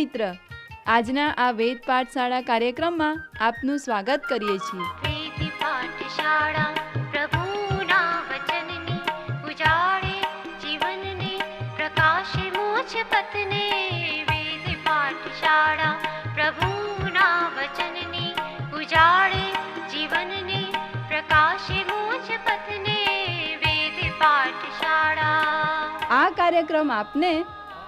મિત્ર, આજના આ વેદ પાઠશાળા કાર્યક્રમમાં આપનું સ્વાગત કરીએ છીએ. વેદ પાઠશાળા પ્રભુના વચનની ઉજાળે જીવનને પ્રકાશે મોક્ષ પથને. વેદ પાઠશાળા પ્રભુના વચનની ઉજાળે જીવનને પ્રકાશે મોક્ષ પથને. વેદ પાઠશાળા. આ કાર્યક્રમ આપને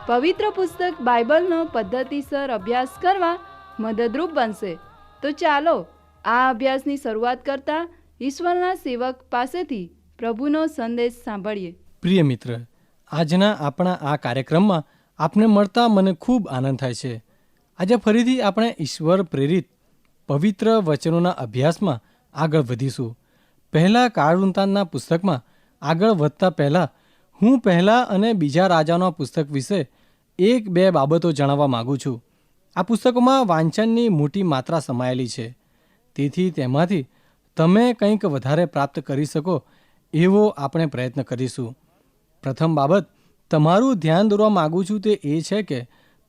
પવિત્ર પુસ્તક બાઇબલનો પદ્ધતિસર અભ્યાસ કરવા મદદરૂપ બનશે. તો ચાલો આ અભ્યાસની શરૂઆત કરતા ઈશ્વરના સેવક પાસેથી પ્રભુનો સંદેશ સાંભળીએ. પ્રિય મિત્ર, આજના આપણા આ કાર્યક્રમમાં આપને મળતા મને ખૂબ આનંદ થાય છે. આજે ફરીથી આપણે ઈશ્વર પ્રેરિત પવિત્ર વચનોના અભ્યાસમાં આગળ વધીશું. પહેલાં કાળવૃતાંતના પુસ્તકમાં આગળ વધતા પહેલાં હું પહેલા અને બીજા રાજાઓના પુસ્તક વિશે 1-2 બાબતો જણાવવા માગું છું. આ પુસ્તકોમાં વાંચનની મોટી માત્રા સમાયેલી છે, તેથી તેમાંથી તમે કંઈક વધારે પ્રાપ્ત કરી શકો એવો આપણે પ્રયત્ન કરીશું. પ્રથમ બાબત તમારું ધ્યાન દોરવા માગું છું તે એ છે કે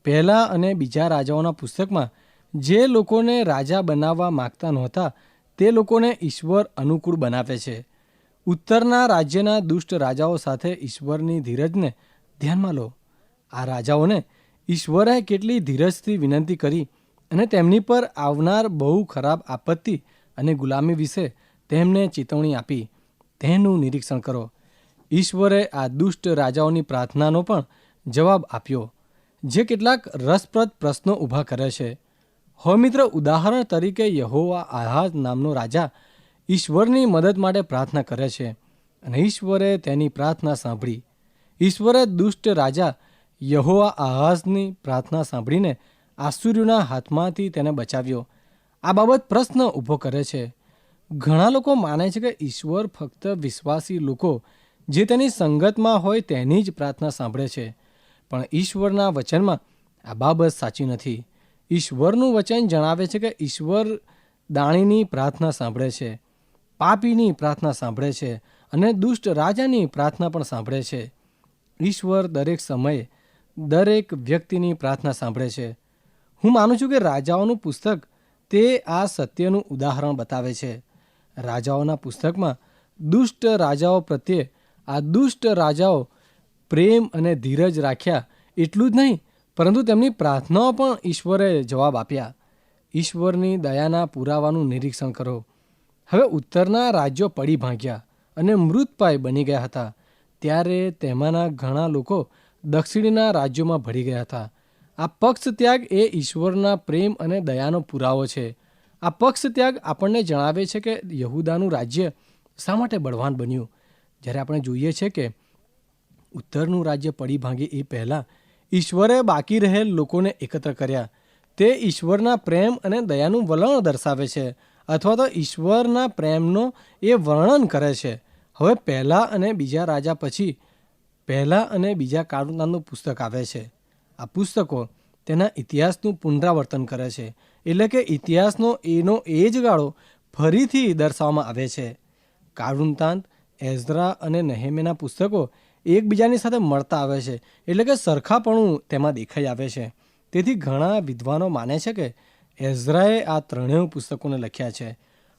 પહેલા અને બીજા રાજાઓના પુસ્તકમાં જે લોકોને રાજા બનાવવા માગતા નહોતા તે લોકોને ઈશ્વર અનુકૂળ બનાવે છે. ઉત્તરના રાજ્યના દુષ્ટ રાજાઓ સાથે ઈશ્વરની ધીરજને ધ્યાનમાં લો. આ રાજાઓને ઈશ્વરે કેટલી ધીરજથી વિનંતી કરી અને તેમની પર આવનાર બહુ ખરાબ આપત્તિ અને ગુલામી વિશે તેમને ચેતવણી આપી, તેનું નિરીક્ષણ કરો. ઈશ્વરે આ દુષ્ટ રાજાઓની પ્રાર્થનાનો પણ જવાબ આપ્યો, જે કેટલાક રસપ્રદ પ્રશ્નો ઊભા કરે છે. હવે મિત્ર, ઉદાહરણ તરીકે યહોવા આહાઝ નામનો રાજા ઈશ્વરની મદદ માટે પ્રાર્થના કરે છે અને ઈશ્વરે તેની પ્રાર્થના સાંભળી. ઈશ્વરે દુષ્ટ રાજા યહોવા આહાઝની પ્રાર્થના સાંભળીને આસુરીઓના હાથમાંથી તેને બચાવ્યો. આ બાબત પ્રશ્ન ઊભો કરે છે. ઘણા લોકો માને છે કે ઈશ્વર ફક્ત વિશ્વાસી લોકો જે તેની સંગતમાં હોય તેની જ પ્રાર્થના સાંભળે છે, પણ ઈશ્વરના વચનમાં આ બાબત સાચી નથી. ઈશ્વરનું વચન જણાવે છે કે ઈશ્વર દાણીની પ્રાર્થના સાંભળે છે, પાપીની પ્રાર્થના સાંભળે છે અને દુષ્ટ રાજાની પ્રાર્થના પણ સાંભળે છે. ઈશ્વર દરેક સમયે દરેક વ્યક્તિની પ્રાર્થના સાંભળે છે. હું માનું છું કે રાજાઓનું પુસ્તક તે આ સત્યનું ઉદાહરણ બતાવે છે. રાજાઓના પુસ્તકમાં દુષ્ટ રાજાઓ પ્રત્યે આ દુષ્ટ રાજાઓ પ્રેમ અને ધીરજ રાખ્યા એટલું જ નહીં, પરંતુ તેમની પ્રાર્થનાઓ પણ ઈશ્વરે જવાબ આપ્યા. ઈશ્વરની દયાના પુરાવાનું નિરીક્ષણ કરો. હવે ઉત્તરના રાજ્યો પડી ભાંગ્યા અને મૃતપાય બની ગયા હતા, ત્યારે તેમાંના ઘણા લોકો દક્ષિણના રાજ્યોમાં ભળી ગયા હતા. આ પક્ષ ત્યાગ એ ઈશ્વરના પ્રેમ અને દયાનો પુરાવો છે. આ પક્ષ ત્યાગ આપણને જણાવે છે કે યહૂદાનું રાજ્ય શા માટે બળવાન બન્યું. જ્યારે આપણે જોઈએ છે કે ઉત્તરનું રાજ્ય પડી ભાંગે એ પહેલાં ઈશ્વરે બાકી રહેલ લોકોને એકત્ર કર્યા. તે ઈશ્વરના પ્રેમ અને દયાનું વલણ દર્શાવે છે, અથવા તો ઈશ્વરના પ્રેમનો એ વર્ણન કરે છે. હવે પહેલા અને બીજા રાજા પછી પહેલા અને બીજા કાળવૃતાંતનું પુસ્તક આવે છે. આ પુસ્તકો તેના ઇતિહાસનું પુનરાવર્તન કરે છે, એટલે કે ઇતિહાસનો એનો એ જ ગાળો ફરીથી દર્શાવવામાં આવે છે. કાળવૃતાંત, એઝરા અને નેહેમ્યાના પુસ્તકો એકબીજાની સાથે મળતા આવે છે, એટલે કે સરખાપણું તેમાં દેખાઈ આવે છે. તેથી ઘણા વિદ્વાનો માને છે કે એઝરાએ આ ત્રણેય પુસ્તકોને લખ્યા છે.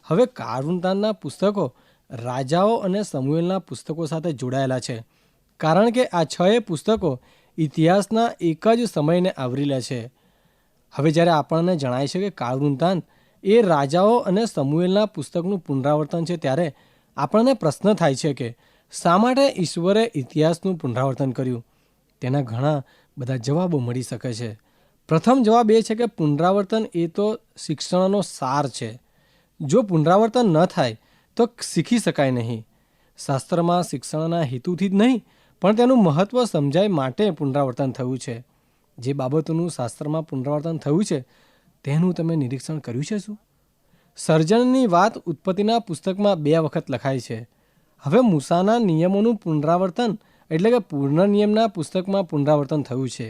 હવે કાળવૃતાંતના પુસ્તકો રાજાઓ અને સમુએલના પુસ્તકો સાથે જોડાયેલા છે, કારણ કે આ 6 પુસ્તકો ઇતિહાસના એક જ સમયને આવરી લે છે. હવે જ્યારે આપણને જણાય છે કે કાળવૃતાંત એ રાજાઓ અને સમુએલના પુસ્તકનું પુનરાવર્તન છે, ત્યારે આપણને પ્રશ્ન થાય છે કે શા માટે ઈશ્વરે ઇતિહાસનું પુનરાવર્તન કર્યું. તેના ઘણા બધા જવાબો મળી શકે છે. પ્રથમ જવાબ એ છે કે પુનરાવર્તન એ તો શિક્ષણનો સાર છે. જો પુનરાવર્તન ન થાય તો શીખી શકાય નહીં. શાસ્ત્રમાં શિક્ષણના હેતુથી જ નહીં, પણ તેનું મહત્ત્વ સમજાય માટે પુનરાવર્તન થયું છે. જે બાબતોનું શાસ્ત્રમાં પુનરાવર્તન થયું છે તેનું તમે નિરીક્ષણ કર્યું છે શું? સર્જનની વાત ઉત્પત્તિના પુસ્તકમાં 2 વખત લખાય છે. હવે મૂસાના નિયમોનું પુનરાવર્તન એટલે કે પૂર્ણ પુસ્તકમાં પુનરાવર્તન થયું છે.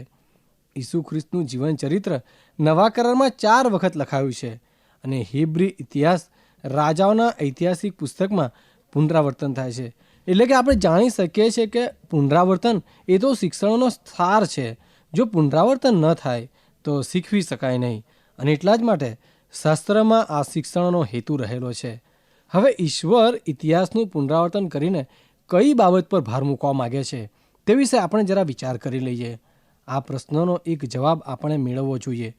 ઈસુ ખ્રિસ્તનું જીવન ચરિત્ર નવા કરારમાં 4 વખત લખાયું છે અને હિબ્રી ઇતિહાસ રાજાઓના ઐતિહાસિક પુસ્તકમાં પુનરાવર્તન થાય છે. એટલે કે આપણે જાણી શકીએ છીએ કે પુનરાવર્તન એ તો શિક્ષણનો સાર છે. જો પુનરાવર્તન ન થાય તો શીખવી શકાય નહીં. અને એટલા જ માટે શાસ્ત્રમાં આ શિક્ષણનો હેતુ રહેલો છે. હવે ઈશ્વર ઇતિહાસનું પુનરાવર્તન કરીને કઈ બાબત પર ભાર મૂકવા માગે છે તે વિશે આપણે જરા વિચાર કરી લઈએ. આ પ્રશ્નનો એક જવાબ આપણે મેળવવો જોઈએ.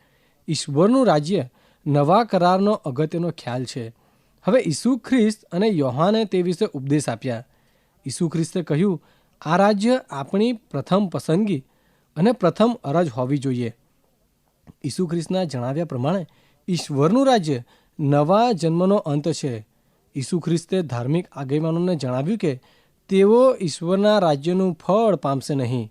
ઈશ્વરનું રાજ્ય નવા કરારનો અગત્યનો ખ્યાલ છે. હવે ઈસુ ખ્રિસ્ત અને યોહાને તે વિશે ઉપદેશ આપ્યા. ઈસુ ખ્રિસ્તે કહ્યું, આ રાજ્ય આપણી પ્રથમ પસંદગી અને પ્રથમ અરજ હોવી જોઈએ. ઈસુ ખ્રિસ્તના જણાવ્યા પ્રમાણે ઈશ્વરનું રાજ્ય નવા જન્મનો અંત છે. ઈસુ ખ્રિસ્તે ધાર્મિક આગેવાનોને જણાવ્યું કે તેઓ ઈશ્વરના રાજ્યનું ફળ પામશે નહીં.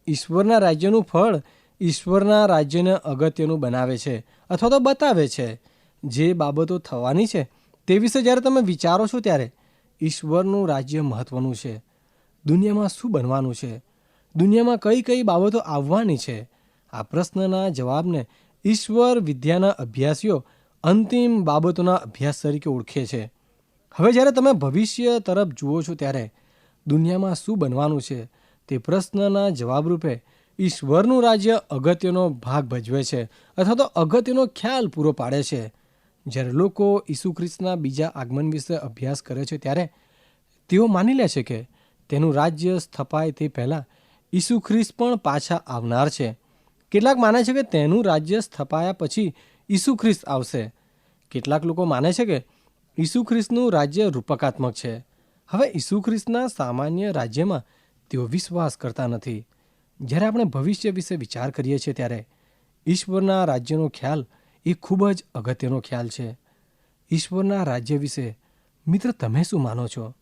ઈશ્વરના રાજ્યનું ફળ ઈશ્વરના રાજ્યને અગત્યનું બનાવે છે અથવા તો બતાવે છે. જે બાબતો થવાની છે તે વિશે જ્યારે તમે વિચારો છો ત્યારે ઈશ્વરનું રાજ્ય મહત્વનું છે. દુનિયામાં શું બનવાનું છે, દુનિયામાં કઈ કઈ બાબતો આવવાની છે, આ પ્રશ્નના જવાબને ઈશ્વર વિદ્યાના અભ્યાસીઓ અંતિમ બાબતોના અભ્યાસ તરીકે ઓળખે છે. હવે જ્યારે તમે ભવિષ્ય તરફ જુઓ છો ત્યારે દુનિયામાં શું બનવાનું છે તે પ્રશ્નના જવાબરૂપે ઈશ્વરનું રાજ્ય અગત્યનો ભાગ ભજવે છે અથવા તો અગત્યનો ખ્યાલ પૂરો પાડે છે. જ્યારે લોકો ઈસુ ખ્રિસ્તના બીજા આગમન વિશે અભ્યાસ કરે છે ત્યારે તેઓ માની લે છે કે તેનું રાજ્ય સ્થપાય તે પહેલાં ઈસુ ખ્રિસ્ત પણ પાછા આવનાર છે. કેટલાક માને છે કે તેનું રાજ્ય સ્થપાયા પછી ઈસુ ખ્રિસ્ત આવશે. કેટલાક લોકો માને છે કે ઈસુ ખ્રિસ્તનું રાજ્ય રૂપકાત્મક છે. હવે ઈસુ ખ્રિસ્તના સામાન્ય રાજ્યમાં તેઓ વિશ્વાસ કરતા નથી. જ્યારે આપણે ભવિષ્ય વિશે વિચાર કરીએ છીએ ત્યારે ઈશ્વરના રાજ્યનો ખ્યાલ એ ખૂબ જ અગત્યનો ખ્યાલ છે. ઈશ્વરના રાજ્ય વિશે મિત્ર તમે શું માનો છો?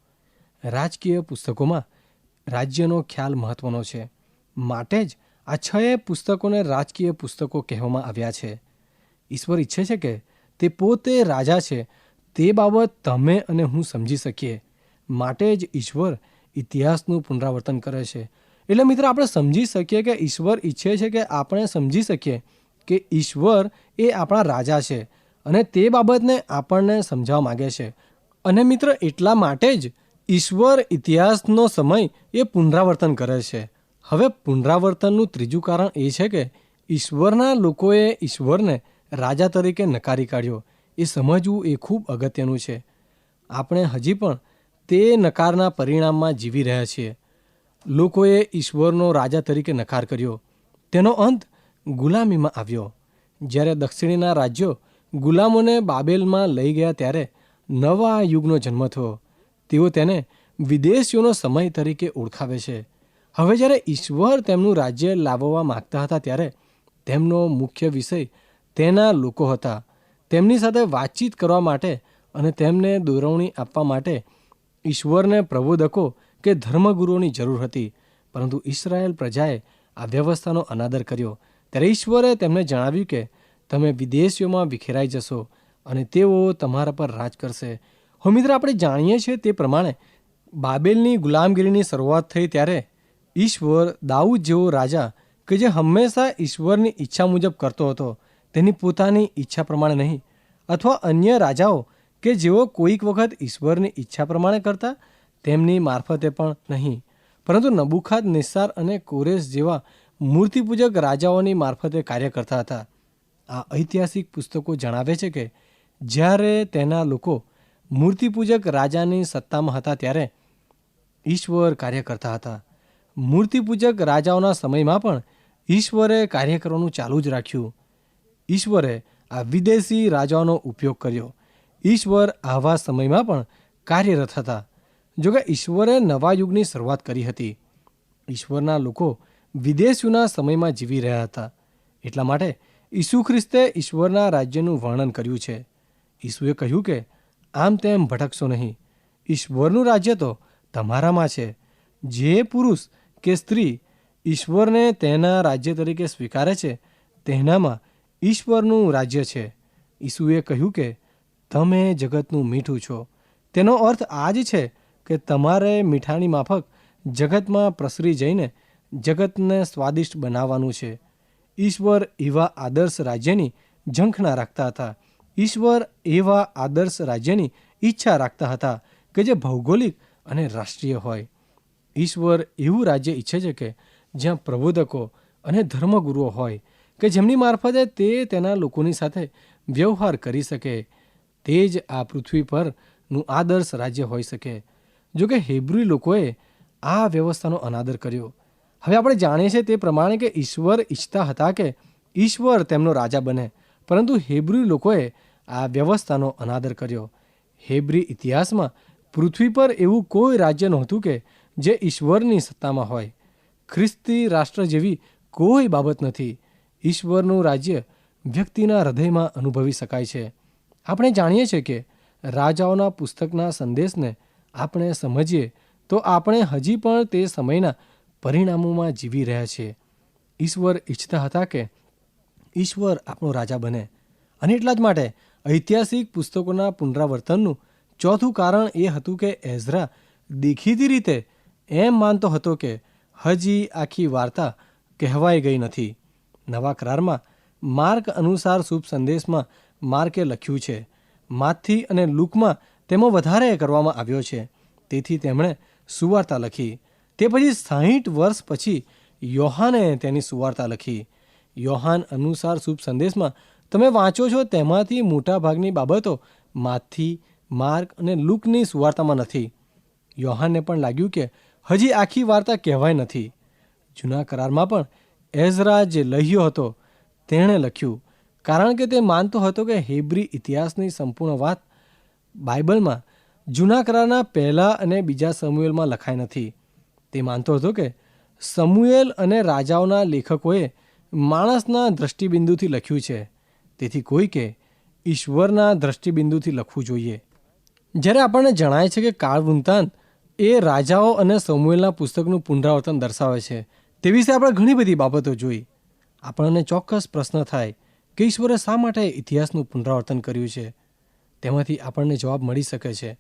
રાજકીય પુસ્તકોમાં રાજ્યનો ખ્યાલ મહત્વનો છે. માટે જ આ 6 પુસ્તકોને રાજકીય પુસ્તકો કહેવામાં આવ્યા છે. ઈશ્વર ઈચ્છે છે કે તે પોતે રાજા છે તે બાબત તમે અને હું સમજી શકીએ. માટે જ ઈશ્વર ઇતિહાસનું પુનરાવર્તન કરે છે. એટલે મિત્ર આપણે સમજી શકીએ કે ઈશ્વર ઈચ્છે છે કે આપણે સમજી શકીએ કે ઈશ્વર એ આપણા રાજા છે અને તે બાબતને આપણને સમજાવવા માગે છે. અને મિત્ર એટલા માટે જ ઈશ્વર ઇતિહાસનો સમય એ પુનરાવર્તન કરે છે. હવે પુનરાવર્તનનું ત્રીજું કારણ એ છે કે ઈશ્વરના લોકોએ ઈશ્વરને રાજા તરીકે નકારી કાઢ્યો. એ સમજવું એ ખૂબ અગત્યનું છે. આપણે હજી પણ તે નકારના પરિણામમાં જીવી રહ્યા છીએ. લોકોએ ઈશ્વરનો રાજા તરીકે નકાર કર્યો. તેનો અંત ગુલામીમાં આવ્યો. જ્યારે દક્ષિણીના રાજ્યો ગુલામોને બાબેલમાં લઈ ગયા ત્યારે નવા યુગનો જન્મ થયો. તેઓ તેને વિદેશીઓનો સમય તરીકે ઓળખાવે છે. હવે જ્યારે ઈશ્વર તેમનું રાજ્ય લાવવા માગતા હતા ત્યારે તેમનો મુખ્ય વિષય તેના લોકો હતા. તેમની સાથે વાતચીત કરવા માટે અને તેમને દોરવણી આપવા માટે ઈશ્વરને પ્રબોધકો કે ધર્મગુરુઓની જરૂર હતી. પરંતુ ઇસ્રાયેલ પ્રજાએ આ વ્યવસ્થાનો અનાદર કર્યો. ત્યારે ઈશ્વરે તેમને જણાવ્યું કે તમે વિદેશીઓમાં વિખેરાઈ જશો અને તેઓ તમારા પર રાજ કરશે. હવે મિત્ર આપણે જાણીએ છીએ તે પ્રમાણે બાબેલની ગુલામગીરીની શરૂઆત થઈ ત્યારે ઈશ્વર દાઉદ જેવો રાજા કે જે હંમેશા ઈશ્વરની ઈચ્છા મુજબ કરતો હતો, તેની પોતાની ઈચ્છા પ્રમાણે નહીં, અથવા અન્ય રાજાઓ કે જેઓ કોઈક વખત ઈશ્વરની ઈચ્છા પ્રમાણે કરતા તેમની મારફતે પણ નહીં, પરંતુ નબુખાદનેસ્સાર અને કોરેશ જેવા મૂર્તિપૂજક રાજાઓની મારફતે કાર્ય કરતા હતા. આ ઐતિહાસિક પુસ્તકો જણાવે છે કે જ્યારે તેના લોકો મૂર્તિપૂજક રાજાની સત્તામાં હતા ત્યારે ઈશ્વર કાર્ય કરતા હતા. મૂર્તિપૂજક રાજાઓના સમયમાં પણ ઈશ્વરે કાર્ય કરવાનું ચાલુ જ રાખ્યું. ઈશ્વરે આ વિદેશી રાજાઓનો ઉપયોગ કર્યો. ઈશ્વર આવા સમયમાં પણ કાર્યરત હતા. જોકે ઈશ્વરે નવા યુગની શરૂઆત કરી હતી. ઈશ્વરના લોકો વિદેશીઓના સમયમાં જીવી રહ્યા હતા. એટલા માટે ઈસુ ખ્રિસ્તે ઈશ્વરના રાજ્યનું વર્ણન કર્યું છે. ઈસુએ કહ્યું કે આમ તેમ ભટકશો નહીં. ઈશ્વરનું રાજ્ય તો તમારામાં છે. જે પુરુષ કે સ્ત્રી ઈશ્વરને તેના રાજ્ય તરીકે સ્વીકારે છે તેનામાં ઈશ્વરનું રાજ્ય છે. ઈસુએ કહ્યું કે તમે જગતનું મીઠું છો. તેનો અર્થ આ જ છે કે તમારે મીઠાની માફક જગતમાં પ્રસરી જઈને જગતને સ્વાદિષ્ટ બનાવવાનું છે. ઈશ્વર એવા આદર્શ રાજ્યની ઝંખના રાખતા હતા. ઈશ્વર એવા આદર્શ રાજ્યની ઈચ્છા રાખતા હતા કે જે ભૌગોલિક અને રાષ્ટ્રીય હોય. ઈશ્વર એવું રાજ્ય ઈચ્છે છે કે જ્યાં પ્રબોધકો અને ધર્મગુરુઓ હોય, કે જેમની મારફતે તે તેના લોકોની સાથે વ્યવહાર કરી શકે. તે જ આ પૃથ્વી પરનું આદર્શ રાજ્ય હોઈ શકે. જો કે હેબ્રી લોકોએ આ વ્યવસ્થાનો અનાદર કર્યો. હવે આપણે જાણીએ છીએ તે પ્રમાણે કે ઈશ્વર ઈચ્છતા હતા કે ઈશ્વર તેમનો રાજા બને, પરંતુ હેબ્રી લોકોએ આ વ્યવસ્થાનો અનાદર કર્યો. હેબ્રી ઇતિહાસમાં પૃથ્વી પર એવું કોઈ રાજ્ય નહોતું કે જે ઈશ્વરની સત્તામાં હોય. ખ્રિસ્તી રાષ્ટ્ર જેવી કોઈ બાબત નથી. ઈશ્વરનું રાજ્ય વ્યક્તિના હૃદયમાં અનુભવી શકાય છે. આપણે જાણીએ છીએ કે રાજાઓના પુસ્તકના સંદેશને આપણે સમજીએ તો આપણે હજી પણ તે સમયના પરિણામોમાં જીવી રહ્યા છીએ. ઈશ્વર ઈચ્છતા હતા કે ઈશ્વર આપણો રાજા બને, અને એટલા જ માટે ઐતિહાસિક પુસ્તકોના પુનરાવર્તનનું ચોથું કારણ એ હતું કે એઝરા દેખીતી રીતે એમ માનતો હતો કે હજી આખી વાર્તા કહેવાઈ ગઈ નથી. નવા કરારમાં માર્ક અનુસાર શુભ સંદેશમાં માર્કે લખ્યું છે. માથી અને લુકમાં તેમાં વધારે કરવામાં આવ્યો છે. તેથી તેમણે સુવાર્તા લખી. તે પછી 60 વર્ષ પછી યોહાને તેની સુવાર્તા લખી. યોહાન અનુસાર શુભ સંદેશમાં તમે વાંચો છો તેમાંથી મોટાભાગની બાબતો માથી, માર્ક અને લુકની સુવાર્તામાં નથી. યોહાનને પણ લાગ્યું કે હજી આખી વાર્તા કહેવાય નથી. જૂના કરારમાં પણ એઝરા જે લખ્યો હતો તેણે લખ્યું, કારણ કે તે માનતો હતો કે હેબ્રી ઇતિહાસની સંપૂર્ણ વાત બાઇબલમાં જૂના કરારના પહેલા અને બીજા સમુએલમાં લખાઈ નથી. તે માનતો હતો કે સમુએલ અને રાજાઓના લેખકોએ માણસના દ્રષ્ટિબિંદુથી લખ્યું છે, તેથી કોઈકે ઈશ્વરના દ્રષ્ટિબિંદુથી લખવું જોઈએ. જ્યારે આપણને જણાય છે કે કાળવૃત્તાંત એ રાજાઓ અને સમુએલના પુસ્તકનું પુનરાવર્તન દર્શાવે છે, તે વિશે આપણે ઘણી બધી બાબતો જોઈ. આપણને ચોક્કસ પ્રશ્ન થાય કે ઈશ્વરે શા માટે ઇતિહાસનું પુનરાવર્તન કર્યું છે? તેમાંથી આપણને જવાબ મળી શકે છે,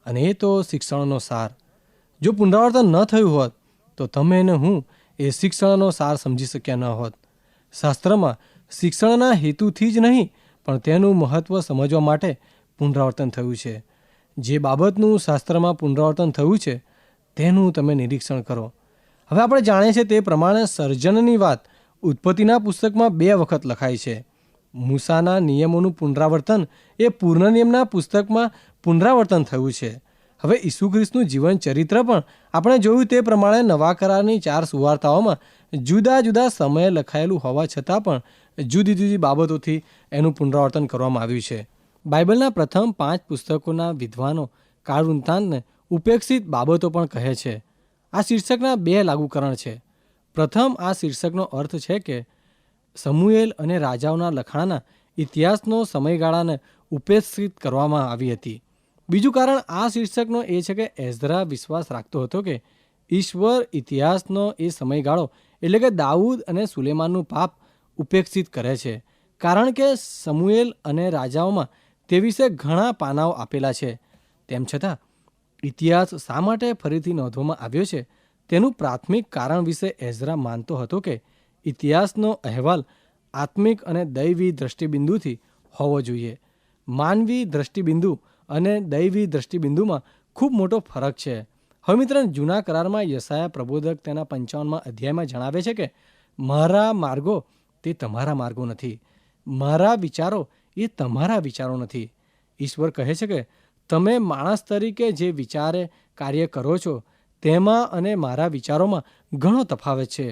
અને એ તો શિક્ષણનો સાર. જો પુનરાવર્તન ન થયું હોત તો તમે અને હું એ શિક્ષણનો સાર સમજી શક્યા ન હોત. શાસ્ત્રમાં શિક્ષણના હેતુથી જ નહીં પણ તેનું મહત્ત્વ સમજવા માટે પુનરાવર્તન થયું છે. જે બાબતનું શાસ્ત્રમાં પુનરાવર્તન થયું છે તેનું તમે નિરીક્ષણ કરો. હવે આપણે જાણીએ છીએ તે પ્રમાણે સર્જનની વાત ઉત્પત્તિના પુસ્તકમાં 2 વખત લખાય છે. મૂસાના નિયમોનું પુનરાવર્તન એ પૂર્ણ નિયમના પુસ્તકમાં પુનરાવર્તન થયું છે. હવે ઈસુ ખ્રિસ્તનું જીવન ચરિત્ર પણ આપણે જોયું તે પ્રમાણે નવા કરારની 4 સુવાર્તાઓમાં જુદા જુદા સમયે લખાયેલું હોવા છતાં પણ જુદી જુદી બાબતોથી એનું પુનરાવર્તન કરવામાં આવ્યું છે. બાઇબલના પ્રથમ 5 પુસ્તકોના વિદ્વાનો કાળવૃત્તાંતને ઉપેક્ષિત બાબતો પણ કહે છે. આ શીર્ષકના 2 લાગુકરણ છે. પ્રથમ, આ શીર્ષકનો અર્થ છે કે સમુએલ અને રાજાઓના લખાણના ઇતિહાસનો સમયગાળાને ઉપેક્ષિત કરવામાં આવી હતી. બીજું કારણ આ શીર્ષકનો એ છે કે એઝરા વિશ્વાસ રાખતો હતો કે ઈશ્વર ઇતિહાસનો એ સમયગાળો એટલે કે દાઉદ અને સુલેમાનનું પાપ ઉપેક્ષિત કરે છે, કારણ કે સમુએલ અને રાજાઓમાં તે વિશે ઘણા પાનાઓ આપેલા છે. તેમ છતાં ઇતિહાસ શા માટે ફરીથી નોંધવામાં આવ્યો છે તેનું પ્રાથમિક કારણ વિશે એઝરા માનતો હતો કે ઇતિહાસનો અહેવાલ આત્મિક અને દૈવી દ્રષ્ટિબિંદુથી હોવો જોઈએ. માનવી દ્રષ્ટિબિંદુ અને દૈવી દ્રષ્ટિબિંદુમાં ખૂબ મોટો ફરક છે. હવે મિત્ર, જૂના કરારમાં યશાયા પ્રબોધક તેના 55મા અધ્યાયમાં જણાવે છે કે મારા માર્ગો તે તમારા માર્ગો નથી, મારા વિચારો એ તમારા વિચારો નથી. ઈશ્વર કહે છે કે તમે માણસ તરીકે જે વિચારે કાર્ય કરો છો તેમાં અને મારા વિચારોમાં ઘણો તફાવત છે.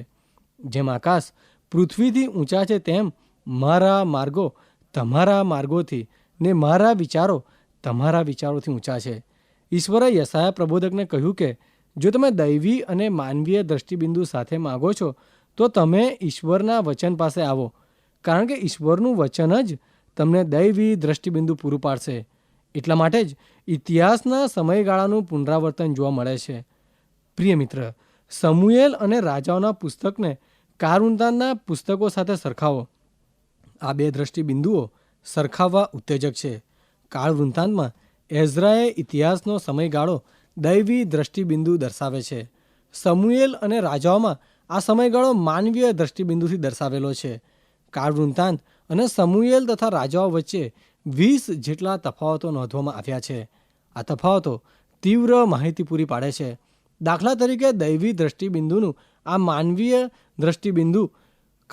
જેમ આકાશ પૃથ્વીથી ઊંચા છે તેમ મારા માર્ગો તમારા માર્ગોથી ને મારા વિચારો તમારા વિચારોથી ઊંચા છે. ઈશ્વરે યશાયા પ્રબોધકને કહ્યું કે જો તમે દૈવી અને માનવીય દ્રષ્ટિબિંદુ સાથે માગો છો તો તમે ઈશ્વરના વચન પાસે આવો, કારણ કે ઈશ્વરનું વચન જ તમને દૈવી દ્રષ્ટિબિંદુ પૂરું પાડશે. એટલા માટે જ ઇતિહાસના સમયગાળાનું પુનરાવર્તન જોવા મળે છે. પ્રિય મિત્ર, સમુએલ અને રાજાઓના પુસ્તકને કાળવૃત્તાંતના પુસ્તકો સાથે સરખાવો. આ 2 દ્રષ્ટિબિંદુઓ સરખાવવા ઉત્તેજક છે. કાળવૃત્તાંતમાં એઝરાએ ઇતિહાસનો સમયગાળો દૈવી દ્રષ્ટિબિંદુ દર્શાવે છે. સમુએલ અને રાજાઓમાં આ સમયગાળો માનવીય દ્રષ્ટિબિંદુથી દર્શાવેલો છે. કાળવૃત્તાંત અને સમુએલ તથા રાજાઓ વચ્ચે 20 જેટલા તફાવતો નોંધવામાં આવ્યા છે. આ તફાવતો તીવ્ર માહિતી પૂરી પાડે છે. દાખલા તરીકે દૈવી દ્રષ્ટિબિંદુનું આ માનવીય દ્રષ્ટિબિંદુ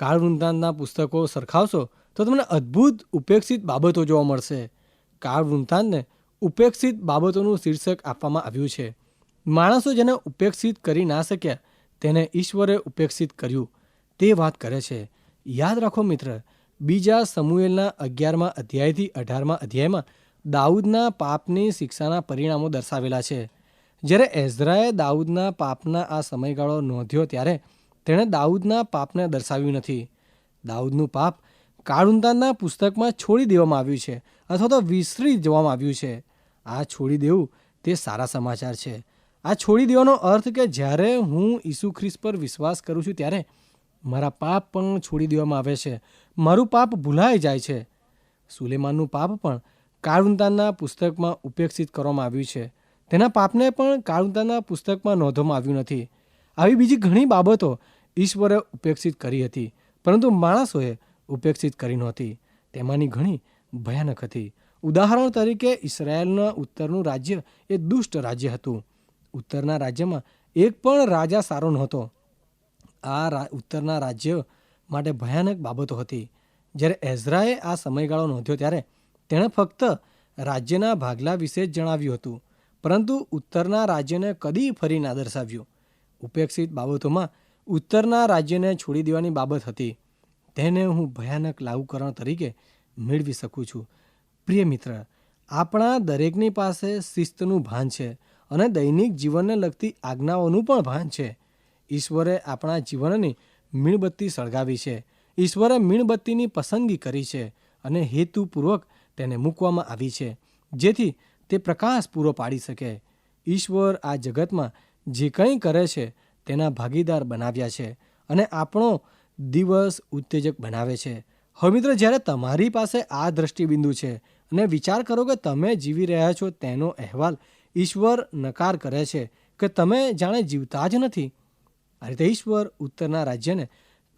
કાળ વૃંતાંતના પુસ્તકો સરખાવશો તો તમને અદ્ભુત ઉપેક્ષિત બાબતો જોવા મળશે. કાળ વૃંતાંતને ઉપેક્ષિત બાબતોનું શીર્ષક આપવામાં આવ્યું છે. માણસો જેને ઉપેક્ષિત કરી ના શક્યા તેને ઈશ્વરે ઉપેક્ષિત કર્યું તે વાત કરે છે. યાદ રાખો મિત્ર, બીજા સમુએલના 11મા અધ્યાયથી 18મા અધ્યાયમાં દાઉદના પાપની શિક્ષાના પરિણામો દર્શાવેલા છે. જ્યારે એઝરાએ દાઉદના પાપના આ સમયગાળો નોંધ્યો ત્યારે તેણે દાઉદના પાપને દર્શાવ્યું નથી. દાઉદનું પાપ કાળ વૃંતાંતના પુસ્તકમાં છોડી દેવામાં આવ્યું છે અથવા તો વિસરી જવામાં આવ્યું છે. આ છોડી દેવું તે સારા સમાચાર છે. આ છોડી દેવાનો અર્થ કે જ્યારે હું ઈસુ ખ્રિસ્ત પર વિશ્વાસ કરું છું ત્યારે મારા પાપ પણ છોડી દેવામાં આવે છે, મારું પાપ ભૂલાઈ જાય છે. સુલેમાનનું પાપ પણ કાળ વૃંતાંતના પુસ્તકમાં ઉપેક્ષિત કરવામાં આવ્યું છે. તેના પાપને પણ કાળ વૃંતાંતના પુસ્તકમાં નોંધવામાં આવ્યું નથી. આવી બીજી ઘણી બાબતો ઈશ્વરે ઉપેક્ષિત કરી હતી, પરંતુ માણસોએ ઉપેક્ષિત કરી નહોતી. તેમાંની ઘણી ભયાનક હતી. ઉદાહરણ તરીકે ઇસરાયેલના ઉત્તરનું રાજ્ય એ દુષ્ટ રાજ્ય હતું. ઉત્તરના રાજ્યમાં એક પણ રાજા સારો નહોતો. આ ઉત્તરના રાજ્ય માટે ભયાનક બાબતો હતી. જ્યારે એઝરાએ આ સમયગાળો નોંધ્યો ત્યારે તેણે ફક્ત રાજ્યના ભાગલા વિશે જ જણાવ્યું હતું, પરંતુ ઉત્તરના રાજ્યને કદી ફરી ના દર્શાવ્યું. ઉપેક્ષિત બાબતોમાં ઉત્તરના રાજ્યને છોડી દેવાની બાબત હતી. તેને હું ભયાનક લાગુકરણ તરીકે મેળવી શકું છું. પ્રિય મિત્ર, આપણા દરેકની પાસે શિસ્તનું ભાન છે અને દૈનિક જીવનને લગતી આજ્ઞાઓનું પણ ભાન છે. ઈશ્વરે આપણા જીવનની મીણબત્તી સળગાવી છે. ઈશ્વરે મીણબત્તીની પસંદગી કરી છે અને હેતુપૂર્વક તેને મૂકવામાં આવી છે જેથી તે પ્રકાશ પૂરો પાડી શકે. ઈશ્વર આ જગતમાં જે કંઈ કરે છે તેના ભાગીદાર બનાવ્યા છે અને આપણો દિવસ ઉત્તેજક બનાવે છે. હવે મિત્ર, જ્યારે તમારી પાસે આ દ્રષ્ટિબિંદુ છે અને વિચાર કરો કે તમે જીવી રહ્યા છો તેનો અહેવાલ ઈશ્વર નકાર કરે છે કે તમે જાણે જીવતા જ નથી. આ રીતે ઈશ્વર ઉત્તરના રાજ્યને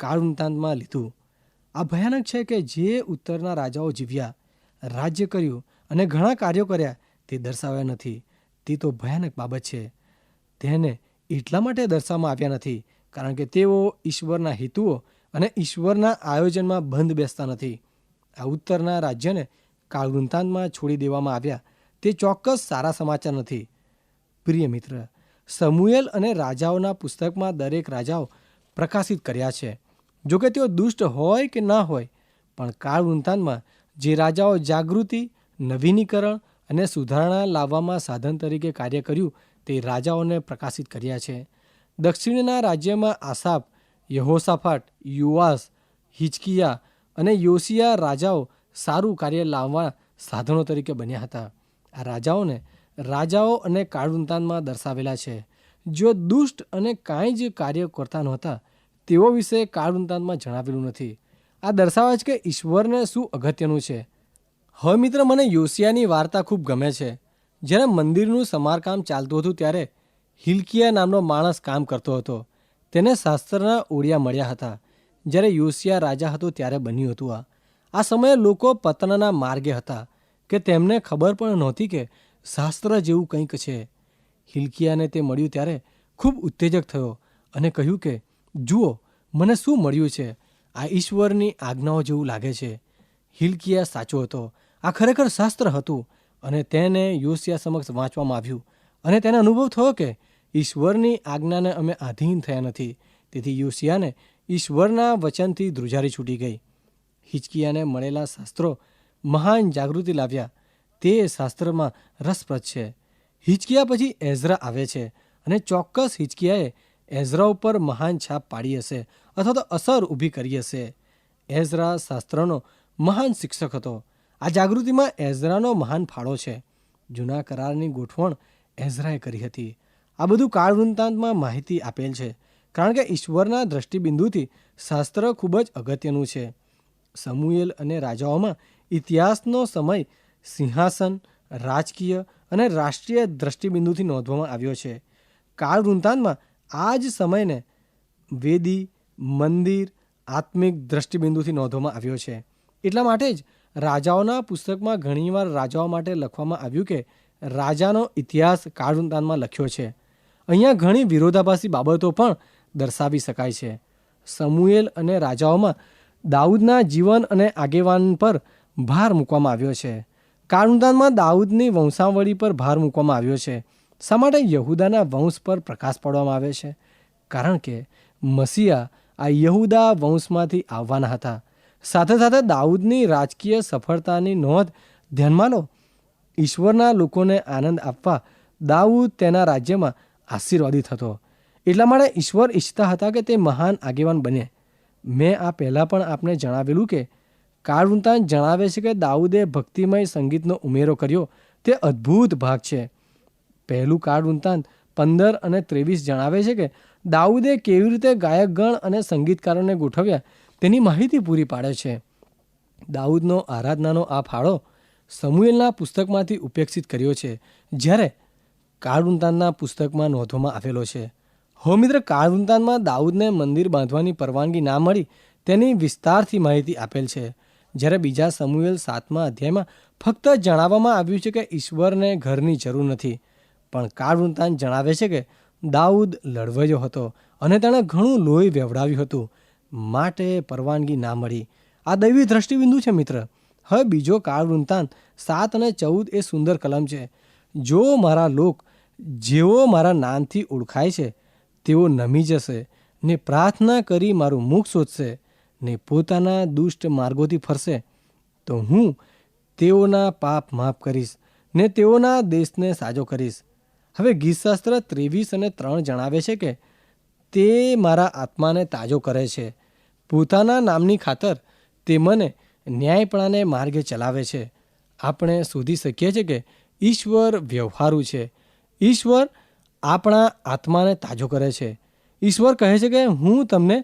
કાળ વૃંતાંતમાં લીધું. આ ભયાનક છે કે જે ઉત્તરના રાજાઓ જીવ્યા, રાજ્ય કર્યું અને ઘણા કાર્યો કર્યા તે દર્શાવ્યા નથી. તે તો ભયાનક બાબત છે. તેને એટલા માટે દર્શાવવામાં આવ્યા નથી કારણ કે તેઓ ઈશ્વરના હેતુઓ અને ઈશ્વરના આયોજનમાં બંધ બેસતા નથી. આ ઉત્તરના રાજ્યને કાળ વૃંતાંતમાં છોડી દેવામાં આવ્યા તે ચોક્કસ સારા સમાચાર નથી. પ્રિય મિત્ર, સમુએલ અને રાજાઓના પુસ્તકમાં દરેક રાજાઓ પ્રકાશિત કર્યા છે. જોકે તેઓ દુષ્ટ હોય કે ના હોય, પણ કાળ વૃંતાંતમાં જે રાજાઓ જાગૃતિ, નવીનીકરણ અને સુધારણા લાવવામાં સાધન તરીકે કાર્ય કર્યું તે રાજાઓને પ્રકાશિત કર્યા છે. દક્ષિણના રાજ્યમાં આસાફ, યહોશાફાટ, યુઆસ, હિજકિયા અને યોશિયા રાજાઓ સારું કાર્ય લાવવા સાધનો તરીકે બન્યા હતા. આ રાજાઓ અને કાળ વૃંતાંતમાં દર્શાવેલા છે. જો દુષ્ટ અને કાંઈ જ કાર્ય કરતા નહોતા તેઓ વિશે કાળ વૃંતાંતમાં જણાવેલું નથી. આ દર્શાવે છે કે ઈશ્વરને શું અગત્યનું છે. હવે મિત્ર, મને યોશિયાની વાર્તા ખૂબ ગમે છે. જ્યારે મંદિરનું સમારકામ ચાલતું હતું ત્યારે હિલ્કિયા નામનો માણસ કામ કરતો હતો. તેને શાસ્ત્રના ઓળિયા મળ્યા હતા. જ્યારે યોશિયા રાજા હતો ત્યારે બન્યું હતું. આ સમયે લોકો પતનના માર્ગે હતા કે તેમને ખબર પણ નહોતી કે શાસ્ત્ર જેવું કંઈક છે. હિલ્કિયાને તે મળ્યું ત્યારે ખૂબ ઉત્તેજક થયો અને કહ્યું કે જુઓ, મને શું મળ્યું છે. આ ઈશ્વરની આજ્ઞાઓ જેવું લાગે છે. હિલ્કિયા સાચો હતો. આ ખરેખર શાસ્ત્ર હતું અને તેને યોશિયા સમક્ષ વાંચવામાં આવ્યું અને તેને અનુભવ થયો કે ઈશ્વરની આજ્ઞાને અમે આધીન થયા નથી. તેથી યોશિયાને ઈશ્વરના વચનથી ધ્રુજારી છૂટી ગઈ. હિજકિયાને મળેલા શાસ્ત્રો મહાન જાગૃતિ લાવ્યા. તે શાસ્ત્રમાં રસપ્રદ છે. હિજકિયા પછી એઝરા આવે છે અને ચોક્કસ હિજકિયાએ એઝરા ઉપર મહાન છાપ પાડી હશે અથવા તો અસર ઊભી કરી હશે. એઝરા શાસ્ત્રનો મહાન શિક્ષક હતો. આ જાગૃતિમાં એઝરાનો મહાન ફાળો છે. જૂના કરારની ગોઠવણ એઝરાએ કરી હતી. આ બધું કાળ વૃંતાંતમાં માહિતી આપેલ છે કારણ કે ઈશ્વરના દ્રષ્ટિબિંદુથી શાસ્ત્ર ખૂબ જ અગત્યનું છે. સમુએલ અને રાજાઓમાં ઇતિહાસનો સમય સિંહાસન, રાજકીય અને રાષ્ટ્રીય દ્રષ્ટિબિંદુથી નોંધવામાં આવ્યો છે. કાળ વૃંતાંતમાં આ જ સમયને વેદી, મંદિર, આત્મિક દ્રષ્ટિબિંદુથી નોંધવામાં આવ્યો છે. એટલા માટે જ રાજાઓના પુસ્તકમાં ઘણીવાર રાજાઓ માટે લખવામાં આવ્યું કે રાજાનો ઇતિહાસ કાળ વૃંતાંતમાં લખ્યો છે. અહીંયા ઘણી વિરોધાભાસી બાબતો પણ દર્શાવી શકાય છે. સમુએલ અને રાજાઓમાં દાઉદના જીવન અને આગેવાન પર ભાર મૂકવામાં આવ્યો છે. કાળવૃંતાંતમાં દાઉદની વંશાવળી પર ભાર મૂકવામાં આવ્યો છે. શા માટે યહૂદાના વંશ પર પ્રકાશ પાડવામાં આવે છે? કારણ કે મસીહા આ યહૂદા વંશમાંથી આવવાના હતા. સાથે સાથે દાઉદની રાજકીય સફળતાની નોંધ ધ્યાનમાં લો. ઈશ્વરના લોકોને આનંદ આપવા દાઉદ તેના રાજ્યમાં આશીર્વાદિત હતો. એટલા માટે ઈશ્વર ઈચ્છતા હતા કે તે મહાન આગેવાન બને. મેં આ પહેલાં પણ આપને જણાવેલું કે કાળવૃંતાંત જણાવે છે કે દાઉદે ભક્તિમય સંગીતનો ઉમેરો કર્યો. તે અદ્ભુત ભાગ છે. પહેલું કાળવૃંતાંત 15 અને 23 જણાવે છે કે દાઉદે કેવી રીતે ગાયકગણ અને સંગીતકારોને ગોઠવ્યા તેની માહિતી પૂરી પાડે છે. દાઉદનો આરાધનાનો આ ફાળો સમુએલના પુસ્તકમાંથી ઉપેક્ષિત કર્યો છે, જ્યારે કાળવૃંતાંતના પુસ્તકમાં નોંધવામાં આવેલો છે. હો મિત્ર, કાળવૃંતાંતમાં દાઉદને મંદિર બાંધવાની પરવાનગી ના મળી તેની વિસ્તારથી માહિતી આપેલ છે, જ્યારે બીજા સમુએલ 7મા અધ્યાયમાં ફક્ત જણાવવામાં આવ્યું છે કે ઈશ્વરને ઘરની જરૂર નથી. પણ કાળવૃંતાંત જણાવે છે કે દાઉદ લડવૈયો હતો અને તેણે ઘણું લોહી વેવડાવ્યું હતું, માટે પરવાનગી ના મળી. આ દૈવી દ્રષ્ટિબિંદુ છે મિત્ર. હવે બીજો કાળવૃંતાંત 7 અને 14 એ સુંદર કલમ છે. જો મારા લોક જેઓ મારા નામથી ઓળખાય છે તેઓ નમી જશે ને પ્રાર્થના કરી મારું મુખ શોધશે ને પોતાના દુષ્ટ માર્ગોથી ફરશે, તો હું તેઓના પાપ માફ કરીશ ને તેઓના દેશને સાજો કરીશ. હવે ગીતશાસ્ત્ર 23 અને 3 જણાવે છે કે તે મારા આત્માને તાજો કરે છે. પોતાના નામની ખાતર તે મને ન્યાયપણાને માર્ગે ચલાવે છે. આપણે શોધી શકીએ છીએ કે ઈશ્વર વ્યવહારુ છે. ઈશ્વર આપણા આત્માને તાજો કરે છે. ઈશ્વર કહે છે કે હું તમને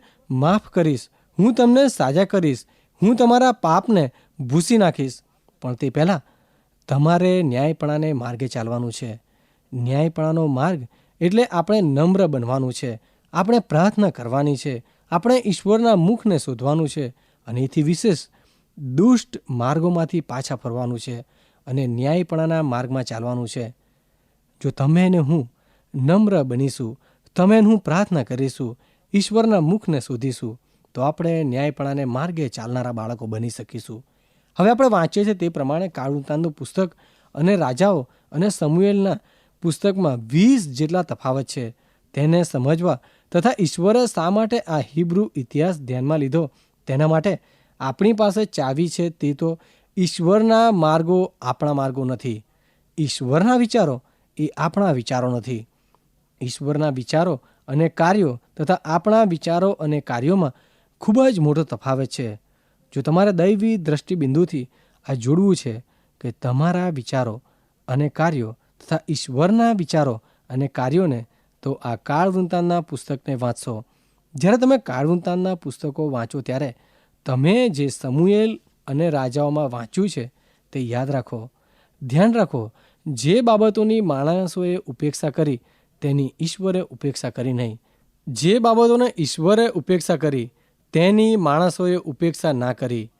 માફ કરીશ, હું તમને સાજા કરીશ, હું તમારા પાપને ભૂંસી નાખીશ. પણ તે પહેલાં તમારે ન્યાયપણાને માર્ગે ચાલવાનું છે. ન્યાયપણાનો માર્ગ એટલે આપણે નમ્ર બનવાનું છે, આપણે પ્રાર્થના કરવાની છે, આપણે ઈશ્વરના મુખને શોધવાનું છે અને એથી વિશેષ દુષ્ટ માર્ગોમાંથી પાછા ફરવાનું છે અને ન્યાયપણાના માર્ગમાં ચાલવાનું છે. જો તમે અને હું નમ્ર બનીશું, તમે અને હું પ્રાર્થના કરીશું, ઈશ્વરના મુખને શોધીશું, તો આપણે ન્યાયપણાને માર્ગે ચાલનારા બાળકો બની શકીશું. હવે આપણે વાંચીએ છીએ તે પ્રમાણે કાળવૃંતાંતનું પુસ્તક અને રાજાઓ અને સમુએલના પુસ્તકમાં 20 જેટલા તફાવત છે. તેને સમજવા તથા ઈશ્વરે શા માટે આ હિબ્રુ ઇતિહાસ ધ્યાનમાં લીધો તેના માટે આપણી પાસે ચાવી છે. તે તો ઈશ્વરના માર્ગો આપણા માર્ગો નથી, ઈશ્વરના વિચારો એ આપણા વિચારો નથી. ઈશ્વરના વિચારો અને કાર્યો તથા આપણા વિચારો અને કાર્યોમાં ખૂબ જ મોટો તફાવત છે. જો તમારે દૈવી દ્રષ્ટિબિંદુથી આ જોડવું છે કે તમારા વિચારો અને કાર્યો તથા ઈશ્વરના વિચારો અને કાર્યોને, તો આ કાળવૃંતાંતના પુસ્તકને વાંચશો. જ્યારે તમે કાળવૃંતાંતના પુસ્તકો વાંચો ત્યારે તમે જે સમુએલ અને રાજાઓમાં વાંચ્યું છે તે યાદ રાખો. ધ્યાન રાખો, જે બાબતોની માણસોએ ઉપેક્ષા કરી તેની ઈશ્વરે ઉપેક્ષા કરી નહીં. જે બાબતોને ઈશ્વરે ઉપેક્ષા કરી તેની માણસોએ ઉપેક્ષા ના કરી.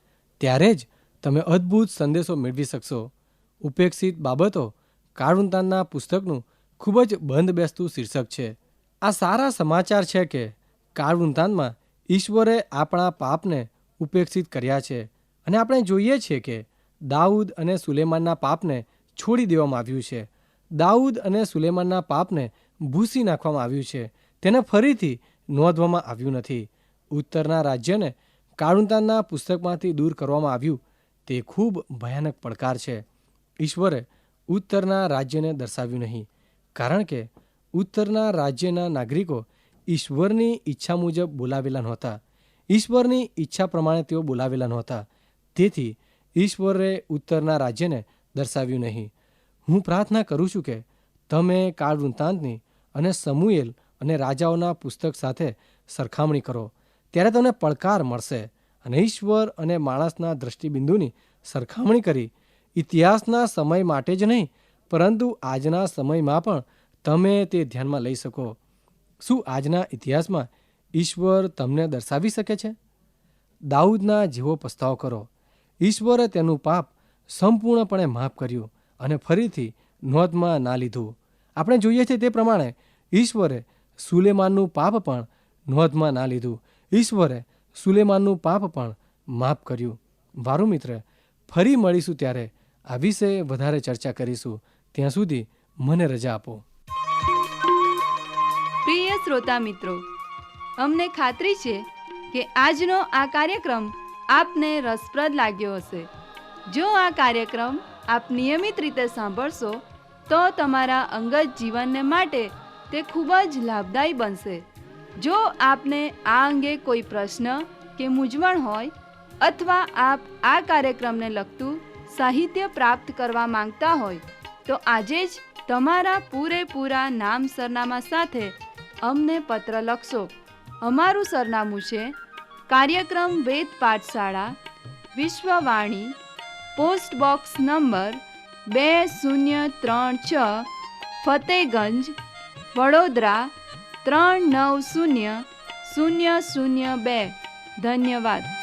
ત્યારે જ તમે અદ્ભુત સંદેશો મેળવી શકશો. ઉપેક્ષિત બાબતો કાળવૃંતાંતના પુસ્તકનું ખૂબ જ બંધ બેસતું શીર્ષક છે. આ સારા સમાચાર છે કે કાળવૃંતાંતમાં ઈશ્વરે આપણા પાપને ઉપેક્ષિત કર્યા છે અને આપણે જોઈએ છીએ કે દાઉદ અને સુલેમાનના પાપને છોડી દેવામાં આવ્યું છે. દાઉદ અને સુલેમાનના પાપને ભૂંસી નાખવામાં આવ્યું છે, તેને ફરીથી નોંધવામાં આવ્યું નથી. ઉત્તરના રાજ્યને કાળવૃંતાંતના પુસ્તકમાંથી દૂર કરવામાં આવ્યું તે ખૂબ ભયાનક પડકાર છે. ઈશ્વરે ઉત્તરના રાજ્યને દર્શાવ્યું નહીં, કારણ કે ઉત્તરના રાજ્યના નાગરિકો ઈશ્વરની ઈચ્છા મુજબ બોલાવેલા નહોતા. ઈશ્વરની ઈચ્છા પ્રમાણે તેઓ બોલાવેલા નહોતા. તેથી ઈશ્વરે ઉત્તરના રાજ્યને દર્શાવ્યું નહીં. હું પ્રાર્થના કરું છું કે તમે કાળવૃંતાંતની અને સમુએલ અને રાજાઓના પુસ્તક સાથે સરખામણી કરો, ત્યારે તમને પડકાર મળશે અને ઈશ્વર અને માણસના દ્રષ્ટિબિંદુની સરખામણી કરી ઇતિહાસના સમય માટે જ નહીં, પરંતુ આજના સમયમાં પણ તમે તે ધ્યાનમાં લઈ શકો. શું આજના ઇતિહાસમાં ઈશ્વર તમને દર્શાવી શકે છે? દાઉદના જેવો પસ્તાવો કરો. ઈશ્વરે તેનું પાપ સંપૂર્ણપણે માફ કર્યું અને ફરીથી નોંધમાં ના લીધું. આપણે જોઈએ છીએ તે પ્રમાણે ઈશ્વરે સુલેમાનનું પાપ પણ નોંધમાં ના લીધું. ઈશ્વરે સુલેમાનનું પાપ પણ માફ કર્યું. વારું મિત્ર, ફરી મળીશું ત્યારે આ વિશે વધારે ચર્ચા કરીશું. ત્યાં સુધી મને રજા આપો. પ્રિય શ્રોતા મિત્રો, અમને ખાતરી છે કે આજનો આ કાર્યક્રમ આપને રસપ્રદ લાગ્યો હશે. જો આ કાર્યક્રમ આપ નિયમિત રીતે સાંભળશો તો તમારા અંગત જીવનને માટે તે ખૂબ જ લાભદાયી બનશે. જો આપને આ અંગે કોઈ પ્રશ્ન કે મૂંઝવણ હોય અથવા આપ આ કાર્યક્રમને લગતું સાહિત્ય પ્રાપ્ત કરવા માંગતા હોય તો આજે જ તમારા પૂરેપૂરા નામ સરનામા સાથે અમને પત્ર લખશો. અમારું સરનામું છે કાર્યક્રમ Ved Pathshala, Vishwavani, post box number 2036, Fatehganj, Vadodara 390002. ધન્યવાદ.